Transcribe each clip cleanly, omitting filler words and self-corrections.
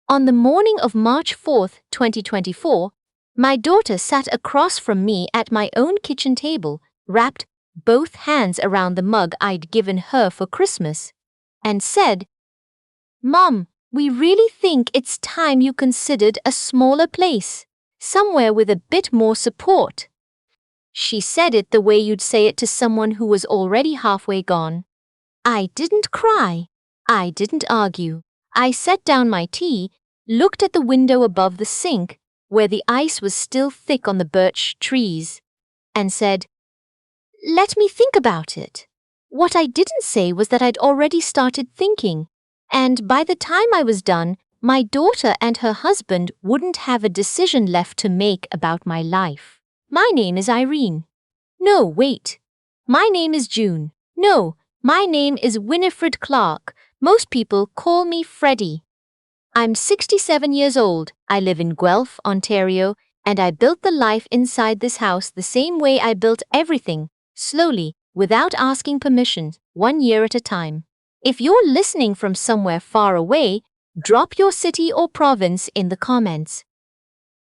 On the morning of March 4th, 2024, my daughter sat across from me at my own kitchen table, wrapped both hands around the mug I'd given her for Christmas, and said, "Mom, we really think it's time you considered a smaller place, somewhere with a bit more support." She said it the way you'd say it to someone who was already halfway gone. I didn't cry. I didn't argue. I set down my tea, looked at the window above the sink, where the ice was still thick on the birch trees, and said, "Let me think about it." What I didn't say was that I'd already started thinking, and by the time I was done, my daughter and her husband wouldn't have a decision left to make about my life. My name is Irene. No, wait. My name is June. No, my name is Winifred Clark. Most people call me Freddie. I'm 67 years old. I live in Guelph, Ontario, and I built the life inside this house the same way I built everything, slowly, without asking permission, 1 year at a time. If you're listening from somewhere far away, drop your city or province in the comments.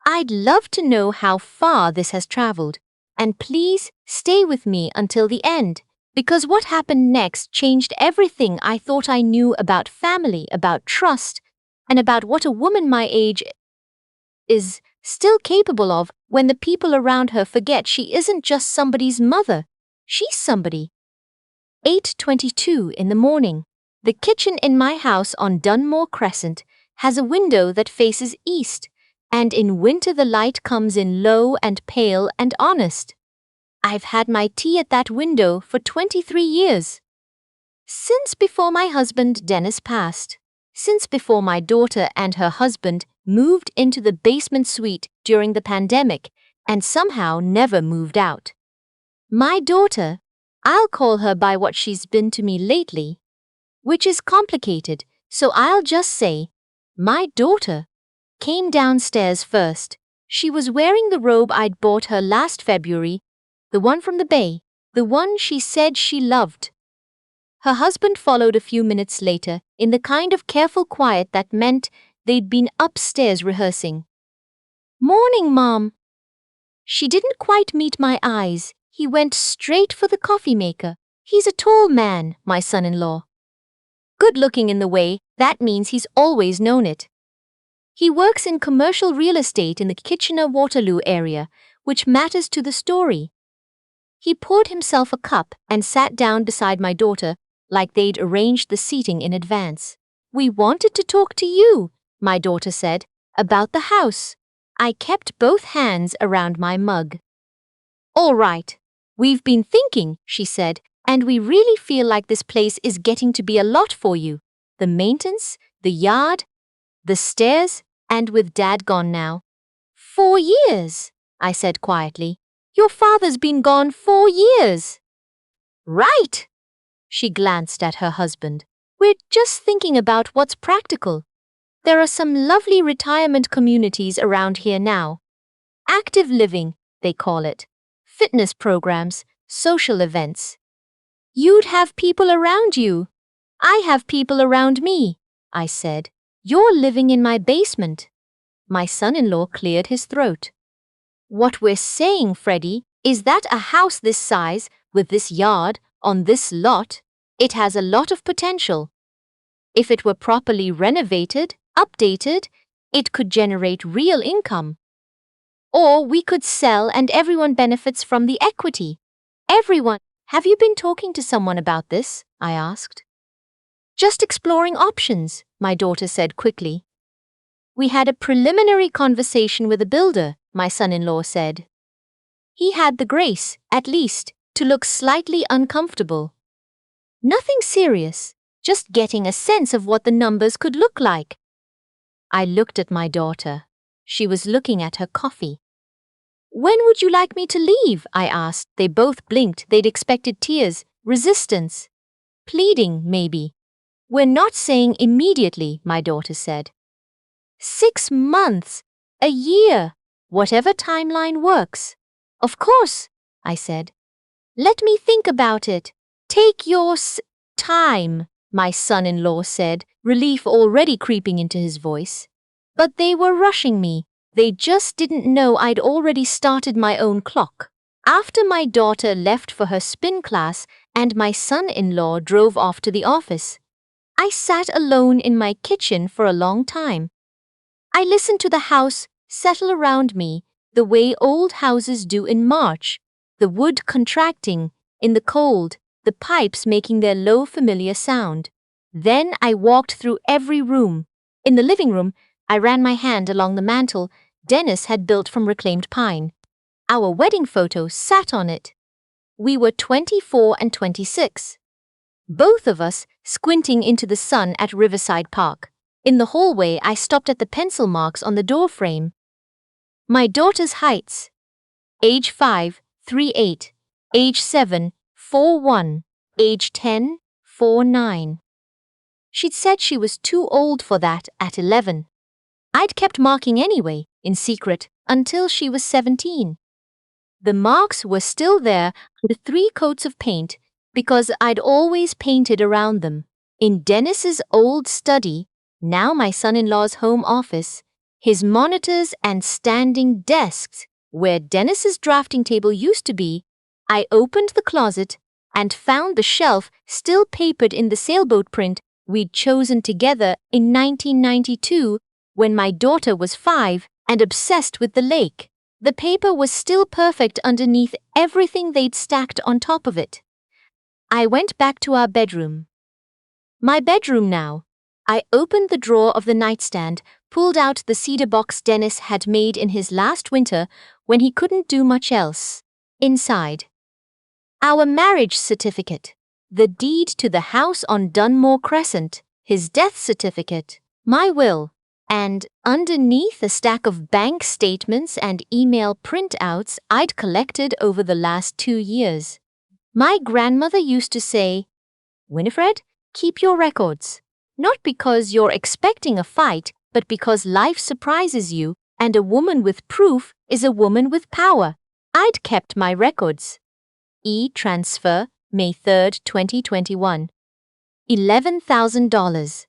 I'd love to know how far this has traveled, and please stay with me until the end, because what happened next changed everything I thought I knew about family, about trust, and about what a woman my age is still capable of when the people around her forget she isn't just somebody's mother, she's somebody. 8:22 in the morning. The kitchen in my house on Dunmore Crescent has a window that faces east, and in winter the light comes in low and pale and honest. I've had my tea at that window for 23 years. Since before my husband Dennis passed. Since before my daughter and her husband moved into the basement suite during the pandemic and somehow never moved out. My daughter, I'll call her by what she's been to me lately, which is complicated, so I'll just say, my daughter came downstairs first. She was wearing the robe I'd bought her last February, the one from the Bay, the one she said she loved. Her husband followed a few minutes later in the kind of careful quiet that meant they'd been upstairs rehearsing. "Morning, Mom." She didn't quite meet my eyes. He went straight for the coffee maker. He's a tall man, my son-in-law. Good looking in the way, that means he's always known it. He works in commercial real estate in the Kitchener-Waterloo area, which matters to the story. He poured himself a cup and sat down beside my daughter, like they'd arranged the seating in advance. "We wanted to talk to you," my daughter said, "about the house." I kept both hands around my mug. "All right. We've been thinking," she said, "and we really feel like this place is getting to be a lot for you. The maintenance, the yard, the stairs, and with Dad gone now." 4 years, I said quietly. "Your father's been gone 4 years." "Right." She glanced at her husband. "We're just thinking about what's practical. There are some lovely retirement communities around here now. Active living, they call it. Fitness programs, social events. You'd have people around you. I have people around me," I said. "You're living in my basement." My son-in-law cleared his throat. "What we're saying, Freddie, is that a house this size, with this yard, on this lot, it has a lot of potential. If it were properly renovated, updated, it could generate real income. Or we could sell and everyone benefits from the equity." "Everyone." "Have you been talking to someone about this?" I asked. "Just exploring options," my daughter said quickly. "We had a preliminary conversation with a builder," my son-in-law said. "He had the grace, at least, to look slightly uncomfortable. Nothing serious, just getting a sense of what the numbers could look like." I looked at my daughter. She was looking at her coffee. "When would you like me to leave?" I asked. They both blinked. They'd expected tears, resistance, pleading, maybe. "We're not saying immediately," my daughter said. 6 months, a year, whatever timeline works." "Of course," I said. "Let me think about it." "Take your time," my son-in-law said, relief already creeping into his voice. But they were rushing me. They just didn't know I'd already started my own clock. After my daughter left for her spin class and my son-in-law drove off to the office, I sat alone in my kitchen for a long time. I listened to the house settle around me the way old houses do in March, the wood contracting in the cold, the pipes making their low familiar sound. Then I walked through every room. In the living room, I ran my hand along the mantel Dennis had built from reclaimed pine. Our wedding photo sat on it. We were 24 and 26. Both of us squinting into the sun at Riverside Park. In the hallway, I stopped at the pencil marks on the door frame. My daughter's heights. Age 5, 3'8". Age 7, 4'1". Age 10, 4'9". She'd said she was too old for that at 11. I'd kept marking anyway, in secret, until she was 17. The marks were still there with 3 coats of paint because I'd always painted around them. In Dennis's old study, now my son-in-law's home office, his monitors and standing desks, where Dennis's drafting table used to be, I opened the closet and found the shelf still papered in the sailboat print we'd chosen together in 1992 when my daughter was 5 and obsessed with the lake. The paper was still perfect underneath everything they'd stacked on top of it. I went back to our bedroom. My bedroom now. I opened the drawer of the nightstand, pulled out the cedar box Dennis had made in his last winter when he couldn't do much else. Inside, our marriage certificate, the deed to the house on Dunmore Crescent, his death certificate, my will, and underneath a stack of bank statements and email printouts I'd collected over the last 2 years. My grandmother used to say, "Winifred, keep your records. Not because you're expecting a fight, but because life surprises you, and a woman with proof is a woman with power." I'd kept my records. E-transfer, May 3, 2021. $11,000.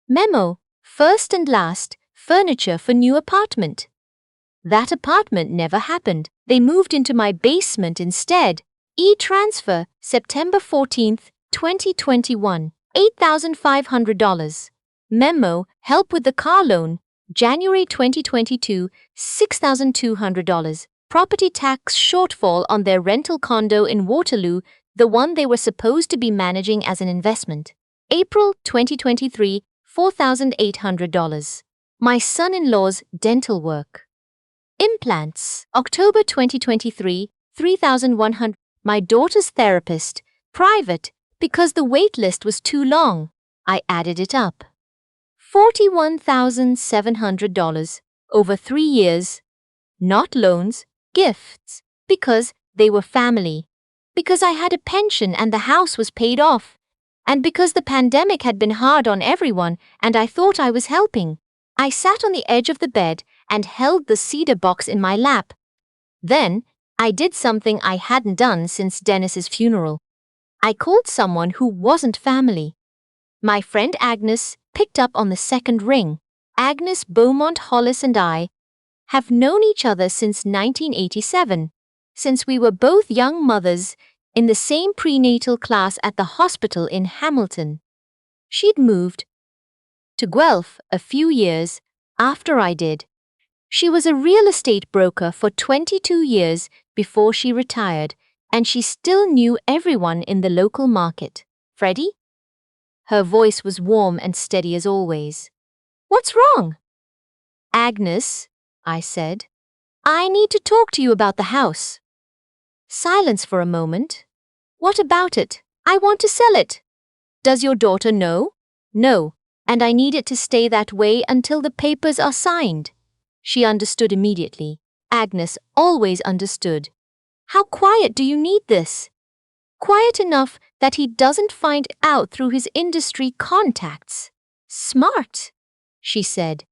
Memo, first and last, furniture for new apartment. That apartment never happened. They moved into my basement instead. E-transfer, September 14, 2021. $8,500. Memo, help with the car loan. January 2022, $6,200. Property tax shortfall on their rental condo in Waterloo, the one they were supposed to be managing as an investment. April 2023, $4,800. My son-in-law's dental work. Implants. October 2023, $3,100. My daughter's therapist. Private, because the wait list was too long. I added it up. $41,700 over 3 years. Not loans, gifts, because they were family. Because I had a pension and the house was paid off. And because the pandemic had been hard on everyone and I thought I was helping. I sat on the edge of the bed and held the cedar box in my lap. Then, I did something I hadn't done since Dennis's funeral. I called someone who wasn't family. My friend Agnes picked up on the second ring. Agnes Beaumont Hollis and I have known each other since 1987, since we were both young mothers in the same prenatal class at the hospital in Hamilton. She'd moved to Guelph a few years after I did. She was a real estate broker for 22 years before she retired, and she still knew everyone in the local market. "Freddie?" Her voice was warm and steady as always. "What's wrong?" "Agnes," I said, "I need to talk to you about the house." Silence for a moment. "What about it? I want to sell it." "Does your daughter know?" "No, and I need it to stay that way until the papers are signed." She understood immediately. Agnes always understood. "How quiet do you need this?" "Quiet enough that he doesn't find out through his industry contacts." "Smart," she said.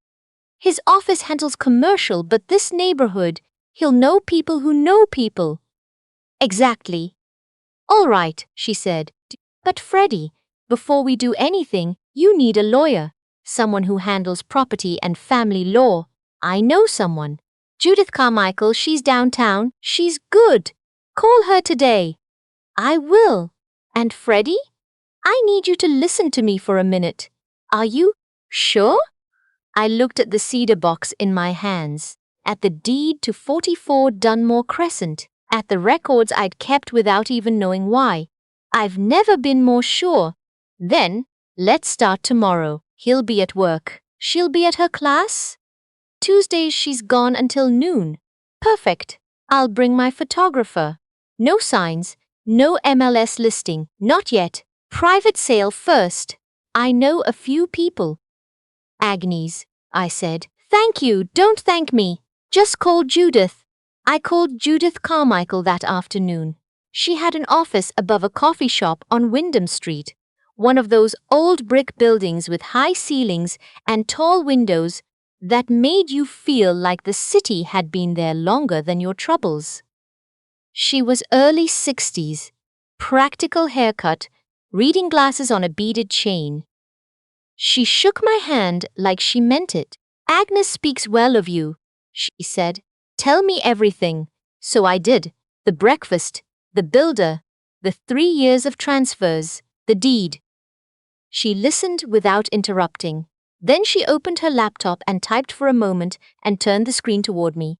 "His office handles commercial, but this neighborhood, he'll know people who know people." "Exactly." "All right," she said. "But Freddie, before we do anything, you need a lawyer." someone who handles property and family law. I know someone. Judith Carmichael, she's downtown. She's good. Call her today. I will. And Freddie? I need you to listen to me for a minute. Are you sure? I looked at the cedar box in my hands, at the deed to 44 Dunmore Crescent, at the records I'd kept without even knowing why. I've never been more sure. Then, let's start tomorrow. He'll be at work. She'll be at her class. Tuesdays she's gone until noon. Perfect. I'll bring my photographer. No signs, no MLS listing, not yet. Private sale first. I know a few people. Agnes, I said. Thank you, don't thank me. Just call Judith. I called Judith Carmichael that afternoon. She had an office above a coffee shop on Wyndham Street, one of those old brick buildings with high ceilings and tall windows that made you feel like the city had been there longer than your troubles. She was early 60s, practical haircut, reading glasses on a beaded chain. She shook my hand like she meant it. Agnes speaks well of you, she said. Tell me everything. So I did. The breakfast, the builder, the 3 years of transfers, the deed. She listened without interrupting. Then she opened her laptop and typed for a moment and turned the screen toward me.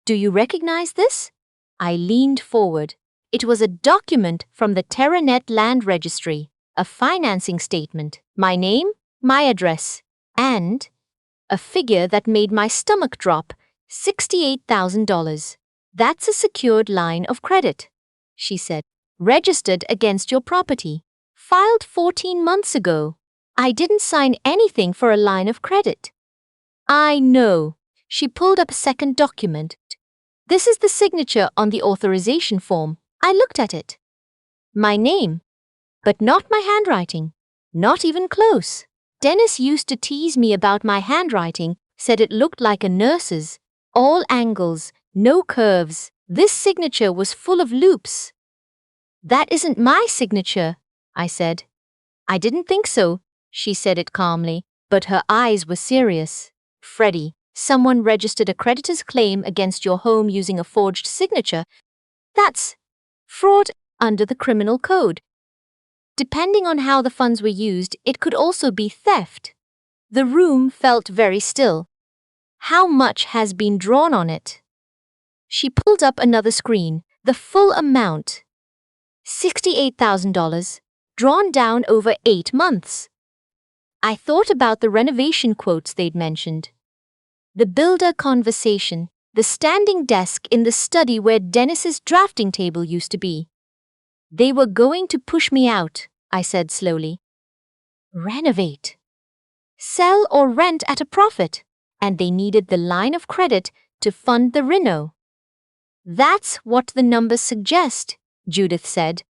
Do you recognize this? I leaned forward. It was a document from the TerraNet Land Registry, a financing statement, my name, my address, and a figure that made my stomach drop, $68,000. That's a secured line of credit, she said, registered against your property, filed 14 months ago. I didn't sign anything for a line of credit. I know. She pulled up a second document. This is the signature on the authorization form. I looked at it. My name, but not my handwriting. Not even close. Dennis used to tease me about my handwriting, said it looked like a nurse's. All angles, no curves. This signature was full of loops. That isn't my signature, I said. I didn't think so. She said it calmly, but her eyes were serious. Freddie, someone registered a creditor's claim against your home using a forged signature. That's fraud under the criminal code. Depending on how the funds were used, it could also be theft. The room felt very still. How much has been drawn on it? She pulled up another screen, the full amount. $68,000, drawn down over 8 months. I thought about the renovation quotes they'd mentioned. The builder conversation, the standing desk in the study where Dennis's drafting table used to be. They were going to push me out, I said slowly. Renovate. Sell or rent at a profit, and they needed the line of credit to fund the reno. That's what the numbers suggest, Judith said.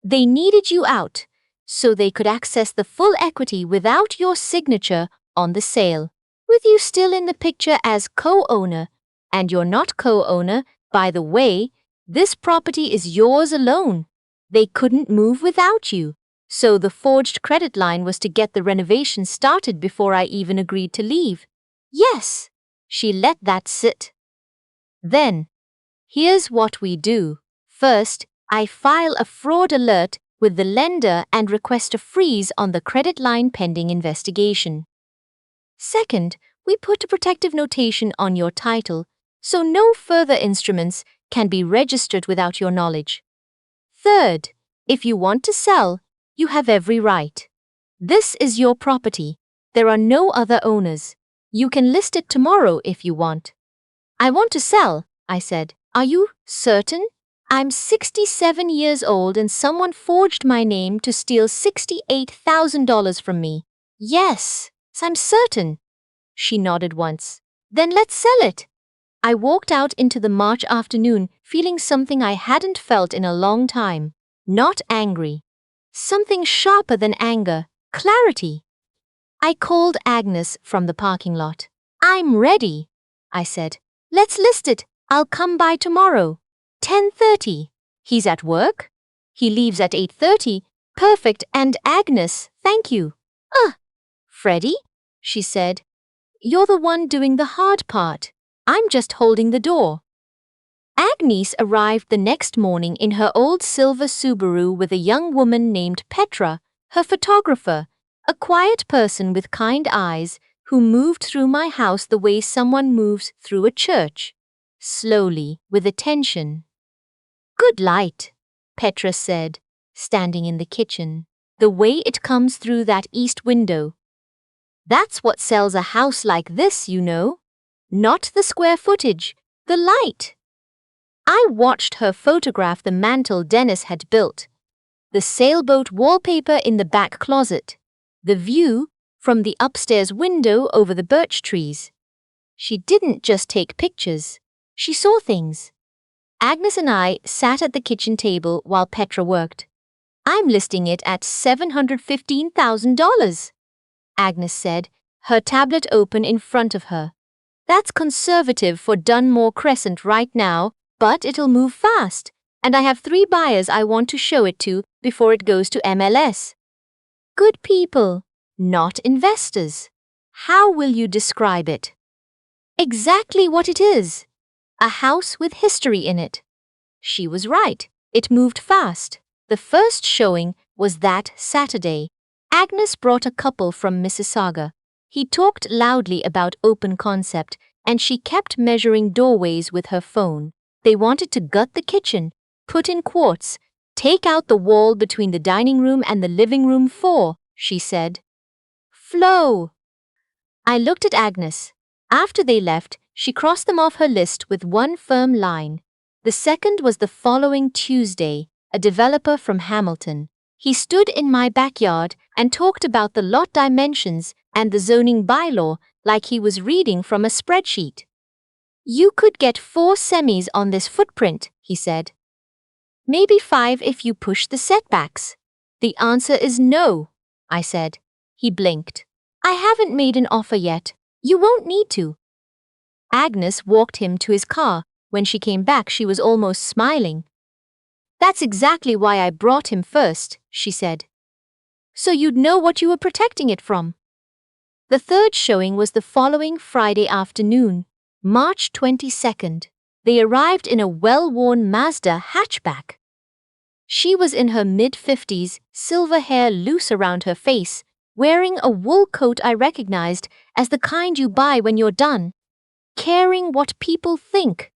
They needed you out, so they could access the full equity without your signature on the sale, with you still in the picture as co-owner. And you're not co-owner, by the way. This property is yours alone. They couldn't move without you. So the forged credit line was to get the renovation started before I even agreed to leave. Yes, she let that sit. Then, here's what we do. First, I file a fraud alert with the lender and request a freeze on the credit line pending investigation. Second, we put a protective notation on your title, so no further instruments can be registered without your knowledge. Third, if you want to sell, you have every right. This is your property. There are no other owners. You can list it tomorrow if you want. I want to sell, I said. Are you certain? I'm 67 years old and someone forged my name to steal $68,000 from me. Yes, I'm certain. She nodded once. Then let's sell it. I walked out into the March afternoon feeling something I hadn't felt in a long time. Not angry. Something sharper than anger. Clarity. I called Agnes from the parking lot. I'm ready, I said. Let's list it. I'll come by tomorrow. 10:30. He's at work? He leaves at 8:30. Perfect. And Agnes, thank you. Freddie? she said. "You're the one doing the hard part. I'm just holding the door." Agnes arrived the next morning in her old silver Subaru with a young woman named Petra, her photographer, a quiet person with kind eyes who moved through my house the way someone moves through a church, slowly, with attention. "Good light," Petra said, standing in the kitchen. "The way it comes through that east window. That's what sells a house like this, you know. Not the square footage, the light." I watched her photograph the mantel Dennis had built, the sailboat wallpaper in the back closet, the view from the upstairs window over the birch trees. She didn't just take pictures, she saw things. Agnes and I sat at the kitchen table while Petra worked. "I'm listing it at $715,000, Agnes said, her tablet open in front of her. "That's conservative for Dunmore Crescent right now, but it'll move fast, and I have 3 buyers I want to show it to before it goes to MLS. Good people, not investors. How will you describe it?" "Exactly what it is. A house with history in it." She was right. It moved fast. The first showing was that Saturday. Agnes brought a couple from Mississauga. He talked loudly about open concept, and she kept measuring doorways with her phone. They wanted to gut the kitchen, put in quartz, take out the wall between the dining room and the living room floor, she said. "Flow." I looked at Agnes. After they left, she crossed them off her list with one firm line. The second was the following Tuesday, a developer from Hamilton. He stood in my backyard and talked about the lot dimensions and the zoning bylaw like he was reading from a spreadsheet. "You could get 4 semis on this footprint," he said. "Maybe 5 if you push the setbacks." "The answer is no," I said. He blinked. "I haven't made an offer yet. You won't need to." Agnes walked him to his car. When she came back, she was almost smiling. "That's exactly why I brought him first," she said. "So you'd know what you were protecting it from." The third showing was the following Friday afternoon, March 22nd. They arrived in a well-worn Mazda hatchback. She was in her mid-50s, silver hair loose around her face, wearing a wool coat I recognized as the kind you buy when you're done, caring what people think,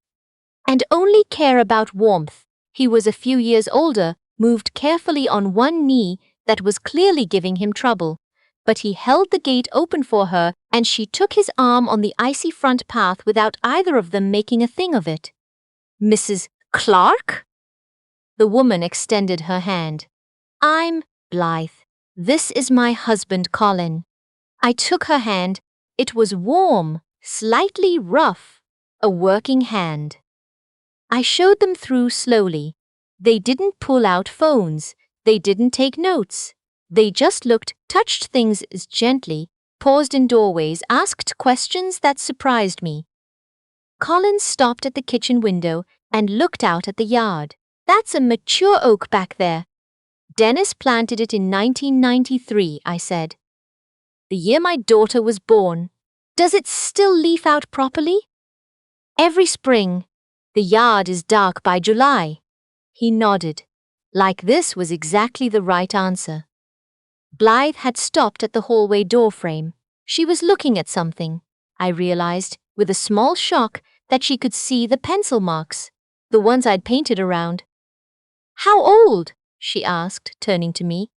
and only care about warmth. He was a few years older, moved carefully on one knee that was clearly giving him trouble, but he held the gate open for her and she took his arm on the icy front path without either of them making a thing of it. "Mrs. Clark?" The woman extended her hand. "I'm Blythe. This is my husband, Colin." I took her hand. It was warm, slightly rough, a working hand. I showed them through slowly. They didn't pull out phones. They didn't take notes. They just looked, touched things gently, paused in doorways, asked questions that surprised me. Colin stopped at the kitchen window and looked out at the yard. "That's a mature oak back there." "Dennis planted it in 1993, I said. "The year my daughter was born." "Does it still leaf out properly?" "Every spring. The yard is dark by July." He nodded. Like this was exactly the right answer. Blythe had stopped at the hallway doorframe. She was looking at something. I realized, with a small shock, that she could see the pencil marks, the ones I'd painted around. "How old?" she asked, turning to me.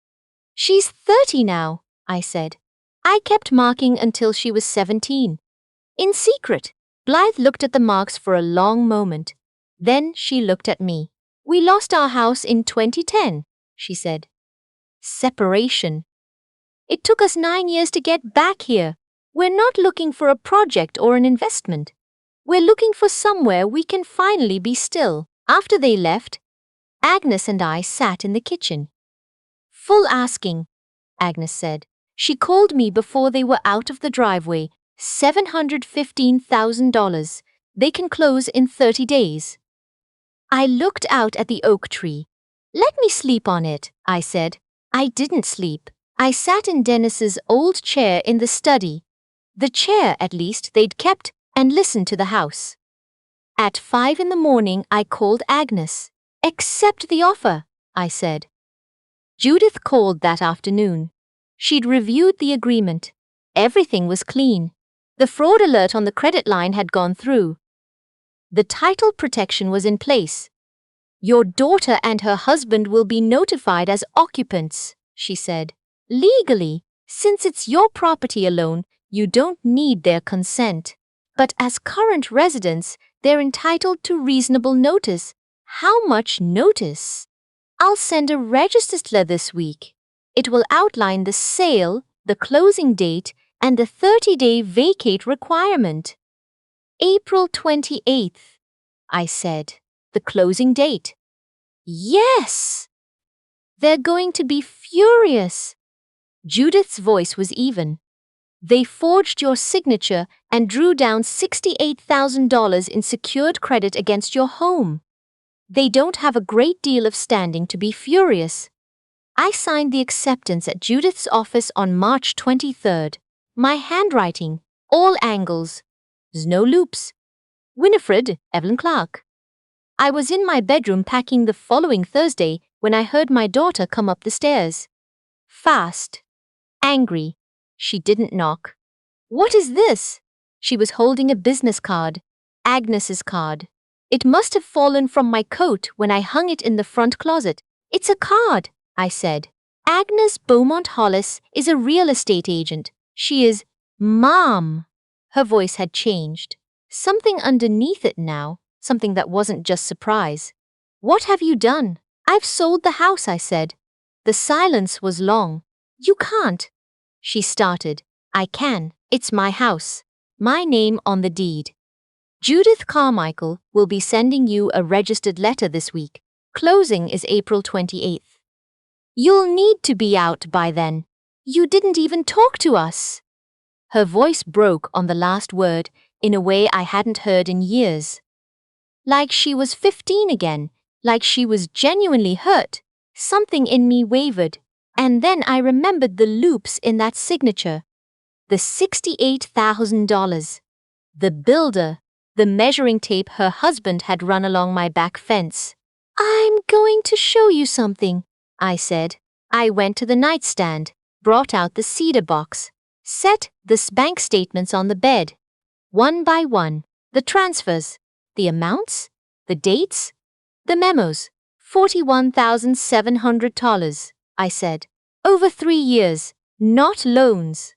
"She's 30 now," I said. "I kept marking until she was 17. In secret." Blythe looked at the marks for a long moment. Then she looked at me. "We lost our house in 2010, she said. "Separation. It took us 9 years to get back here. We're not looking for a project or an investment. We're looking for somewhere we can finally be still." After they left, Agnes and I sat in the kitchen. "Full asking," Agnes said. She called me before they were out of the driveway. $715,000. They can close in 30 days. I looked out at the oak tree. "Let me sleep on it," I said. I didn't sleep. I sat in Dennis's old chair in the study, The chair, at least, they'd kept and listened to the house. At 5 in the morning, I called Agnes. Accept the offer, I said. Judith called that afternoon. She'd reviewed the agreement. Everything was clean. The fraud alert on the credit line had gone through. The title protection was in place. Your daughter and her husband will be notified as occupants, she said. Legally, since it's your property alone, you don't need their consent. But as current residents, they're entitled to reasonable notice. How much notice? I'll send a register this week. It will outline the sale, the closing date, and the 30-day vacate requirement. April 28th, I said. The closing date. Yes! They're going to be furious. Judith's voice was even. They forged your signature and drew down $68,000 in secured credit against your home. They don't have a great deal of standing to be furious. I signed the acceptance at Judith's office on March 23rd. My handwriting, all angles. There's no loops. Winifred, Evelyn Clark. I was in my bedroom packing the following Thursday when I heard my daughter come up the stairs. Fast. Angry. She didn't knock. What is this? She was holding a business card. Agnes's card. It must have fallen from my coat when I hung it in the front closet. It's a card, I said. Agnes Beaumont Hollis is a real estate agent. She is Mom. Her voice had changed. Something underneath it now, something that wasn't just surprise. What have you done? I've sold the house, I said. The silence was long. You can't. She started. I can. It's my house. My name on the deed. Judith Carmichael will be sending you a registered letter this week. Closing is April 28th. You'll need to be out by then. You didn't even talk to us. Her voice broke on the last word in a way I hadn't heard in years. Like she was 15 again, like she was genuinely hurt. Something in me wavered, and then I remembered the loops in that signature. The $68,000. The builder. The measuring tape her husband had run along my back fence. I'm going to show you something, I said. I went to the nightstand, brought out the cedar box, set the bank statements on the bed. One by one, the transfers, the amounts, the dates, the memos. $41,700, I said. Over 3 years, not loans.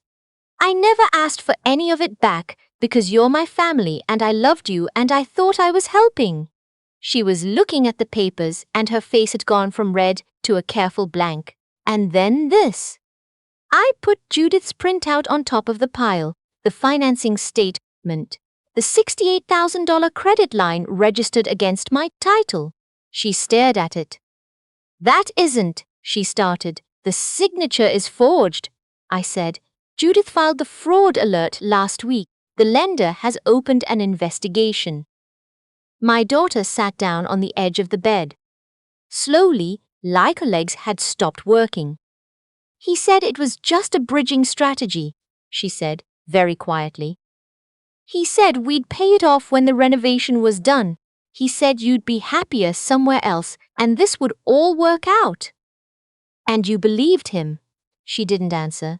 I never asked for any of it back because you're my family and I loved you and I thought I was helping. She was looking at the papers and her face had gone from red to a careful blank. And then this. I put Judith's printout on top of the pile, the financing statement, the $68,000 credit line registered against my title. She stared at it. That isn't, she started. The signature is forged, I said. Judith filed the fraud alert last week. The lender has opened an investigation. My daughter sat down on the edge of the bed. Slowly, like her legs had stopped working. He said it was just a bridging strategy, she said, very quietly. He said we'd pay it off when the renovation was done. He said you'd be happier somewhere else and this would all work out. And you believed him? She didn't answer.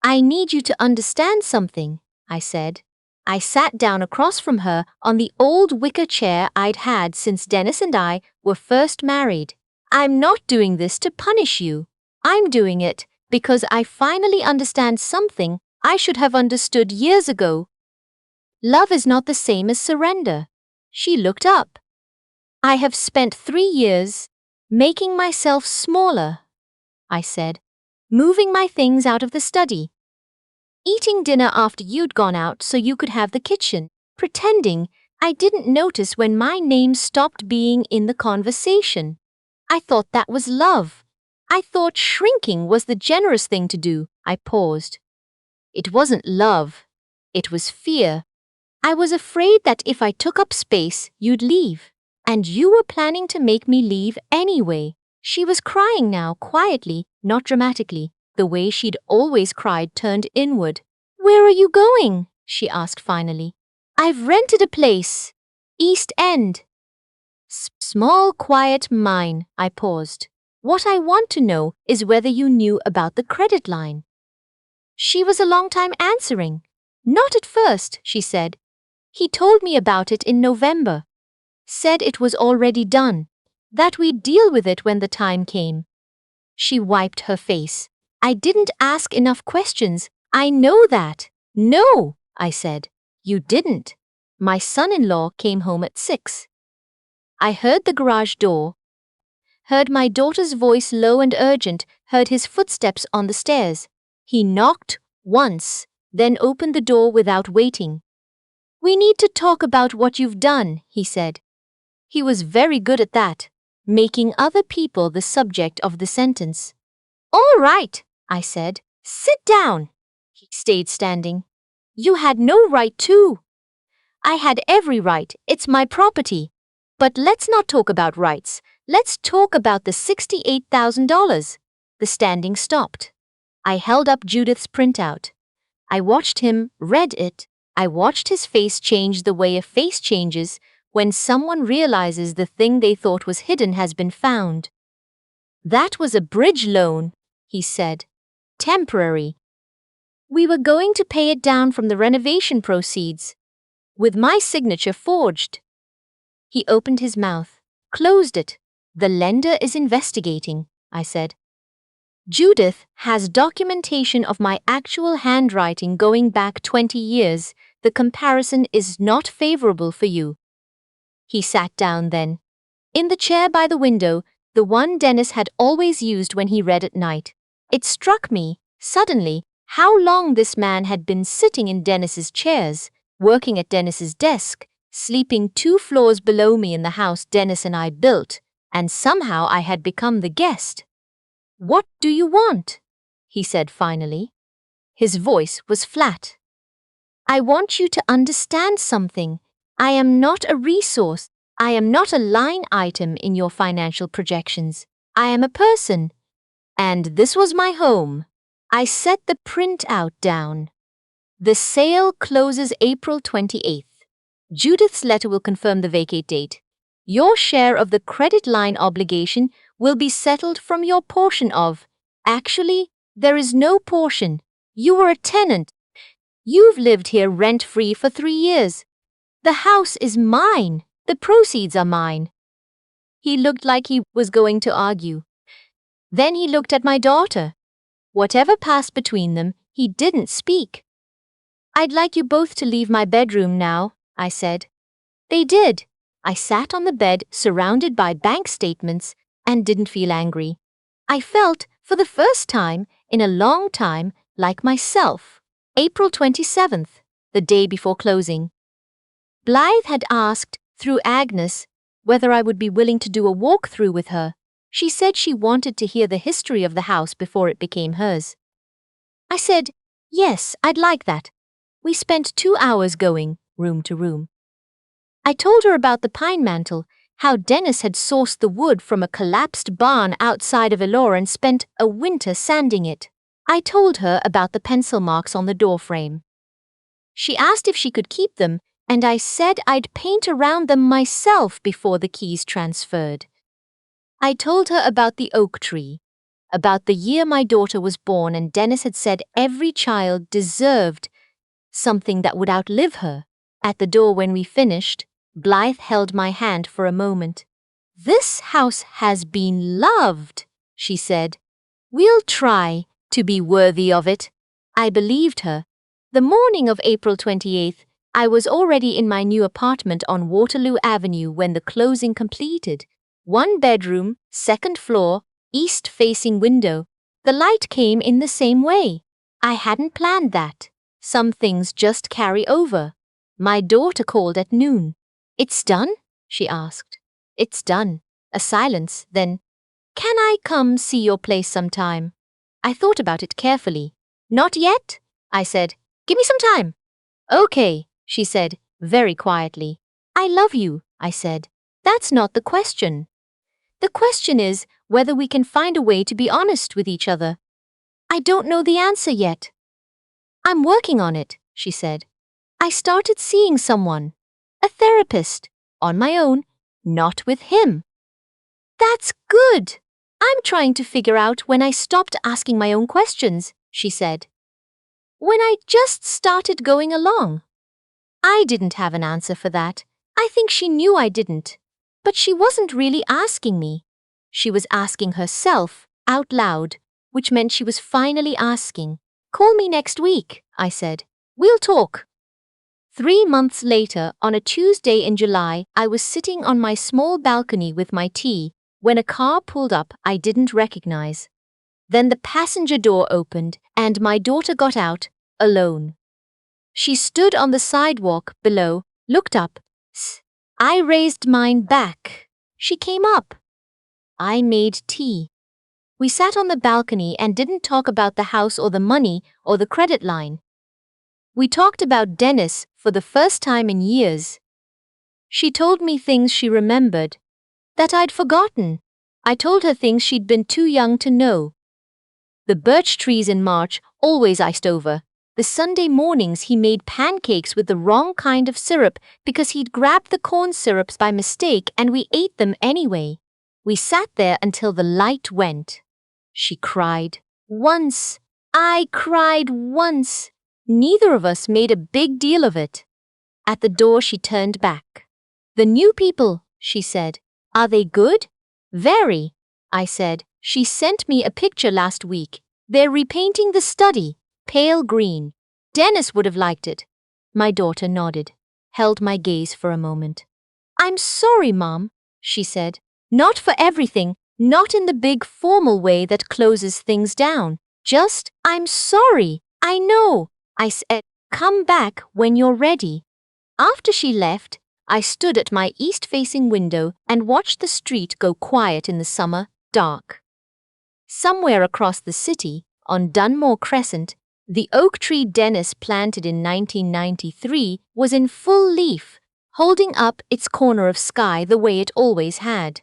I need you to understand something, I said. I sat down across from her on the old wicker chair I'd had since Dennis and I were first married. I'm not doing this to punish you. I'm doing it because I finally understand something I should have understood years ago. Love is not the same as surrender. She looked up. I have spent 3 years making myself smaller, I said, moving my things out of the study. Eating dinner after you'd gone out so you could have the kitchen, pretending I didn't notice when my name stopped being in the conversation. I thought that was love. I thought shrinking was the generous thing to do. I paused. It wasn't love. It was fear. I was afraid that if I took up space, you'd leave. And you were planning to make me leave anyway. She was crying now, quietly, not dramatically. The way she'd always cried turned inward. Where are you going? She asked finally. I've rented a place. East End. Small, quiet mine, I paused. What I want to know is whether you knew about the credit line. She was a long time answering. Not at first, she said. He told me about it in November. Said it was already done. That we'd deal with it when the time came. She wiped her face. I didn't ask enough questions. I know that. No, I said. You didn't. My son-in-law came home at 6. I heard the garage door, heard my daughter's voice low and urgent, heard his footsteps on the stairs. He knocked once, then opened the door without waiting. We need to talk about what you've done, he said. He was very good at that, making other people the subject of the sentence. All right, I said. Sit down. He stayed standing. You had no right to. I had every right. It's my property. But let's not talk about rights. Let's talk about the $68,000. The standing stopped. I held up Judith's printout. I watched him, read it. I watched his face change the way a face changes when someone realizes the thing they thought was hidden has been found. That was a bridge loan, he said. Temporary. We were going to pay it down from the renovation proceeds, with my signature forged. He opened his mouth, closed it. The lender is investigating, I said. Judith has documentation of my actual handwriting going back 20 years. The comparison is not favorable for you. He sat down then. In the chair by the window, the one Dennis had always used when he read at night. It struck me, suddenly, how long this man had been sitting in Dennis's chairs, working at Dennis's desk, sleeping 2 floors below me in the house Dennis and I built, and somehow I had become the guest. What do you want? He said finally. His voice was flat. I want you to understand something. I am not a resource. I am not a line item in your financial projections. I am a person. And this was my home. I set the printout down. The sale closes April 28th. Judith's letter will confirm the vacate date. Your share of the credit line obligation will be settled from your portion of. Actually, there is no portion. You were a tenant. You've lived here rent-free for 3 years. The house is mine. The proceeds are mine. He looked like he was going to argue. Then he looked at my daughter. Whatever passed between them, he didn't speak. I'd like you both to leave my bedroom now, I said. They did. I sat on the bed surrounded by bank statements and didn't feel angry. I felt, for the first time in a long time, like myself. April 27th, the day before closing. Blythe had asked, through Agnes, whether I would be willing to do a walkthrough with her. She said she wanted to hear the history of the house before it became hers. I said, yes, I'd like that. We spent 2 hours going, room to room. I told her about the pine mantle, how Dennis had sourced the wood from a collapsed barn outside of Elora and spent a winter sanding it. I told her about the pencil marks on the doorframe. She asked if she could keep them, and I said I'd paint around them myself before the keys transferred. I told her about the oak tree, about the year my daughter was born, and Dennis had said every child deserved something that would outlive her. At the door when we finished, Blythe held my hand for a moment. This house has been loved, she said. We'll try to be worthy of it. I believed her. The morning of April 28th, I was already in my new apartment on Waterloo Avenue when the closing completed. 1 bedroom, 2nd floor, east-facing window. The light came in the same way. I hadn't planned that. Some things just carry over. My daughter called at noon. It's done? She asked. It's done. A silence, then, can I come see your place sometime? I thought about it carefully. Not yet, I said. Give me some time. Okay, she said, very quietly. I love you, I said. That's not the question. The question is whether we can find a way to be honest with each other. I don't know the answer yet. I'm working on it, she said. I started seeing someone, a therapist, on my own, not with him. That's good. I'm trying to figure out when I stopped asking my own questions, she said. When I just started going along. I didn't have an answer for that. I think she knew I didn't. But she wasn't really asking me. She was asking herself, out loud, which meant she was finally asking. Call me next week, I said. We'll talk. 3 months later, on a Tuesday in July, I was sitting on my small balcony with my tea when a car pulled up I didn't recognize. Then the passenger door opened and my daughter got out, alone. She stood on the sidewalk below, looked up. I raised mine back. She came up. I made tea. We sat on the balcony and didn't talk about the house or the money or the credit line. We talked about Dennis for the first time in years. She told me things she remembered that I'd forgotten. I told her things she'd been too young to know. The birch trees in March always iced over. The Sunday mornings he made pancakes with the wrong kind of syrup because he'd grabbed the corn syrups by mistake and we ate them anyway. We sat there until the light went. She cried. Once. I cried once. Neither of us made a big deal of it. At the door she turned back. The new people, she said. Are they good? Very, I said. She sent me a picture last week. They're repainting the study. Pale green. Dennis would have liked it. My daughter nodded, held my gaze for a moment. I'm sorry, Mom, she said. Not for everything, not in the big formal way that closes things down. Just, I'm sorry. I know. I said, come back when you're ready. After she left, I stood at my east-facing window and watched the street go quiet in the summer, dark. Somewhere across the city, on Dunmore Crescent, the oak tree Dennis planted in 1993 was in full leaf, holding up its corner of sky the way it always had.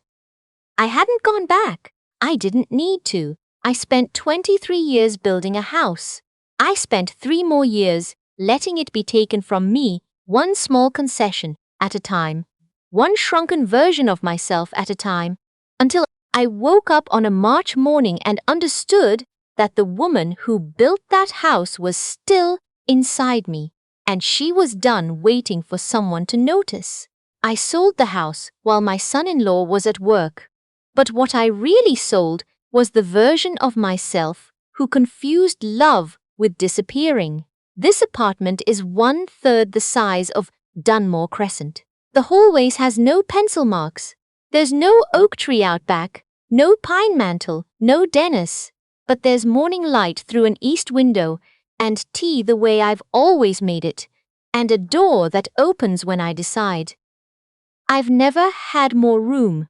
I hadn't gone back. I didn't need to. I spent 23 years building a house. I spent 3 more years letting it be taken from me, one small concession at a time, one shrunken version of myself at a time, until I woke up on a March morning and understood that the woman who built that house was still inside me, and she was done waiting for someone to notice. I sold the house while my son-in-law was at work, but what I really sold was the version of myself who confused love with disappearing. This apartment is 1/3 the size of Dunmore Crescent. The hallways has no pencil marks. There's no oak tree out back, no pine mantle, no Dennis. But there's morning light through an east window, and tea the way I've always made it, and a door that opens when I decide. I've never had more room.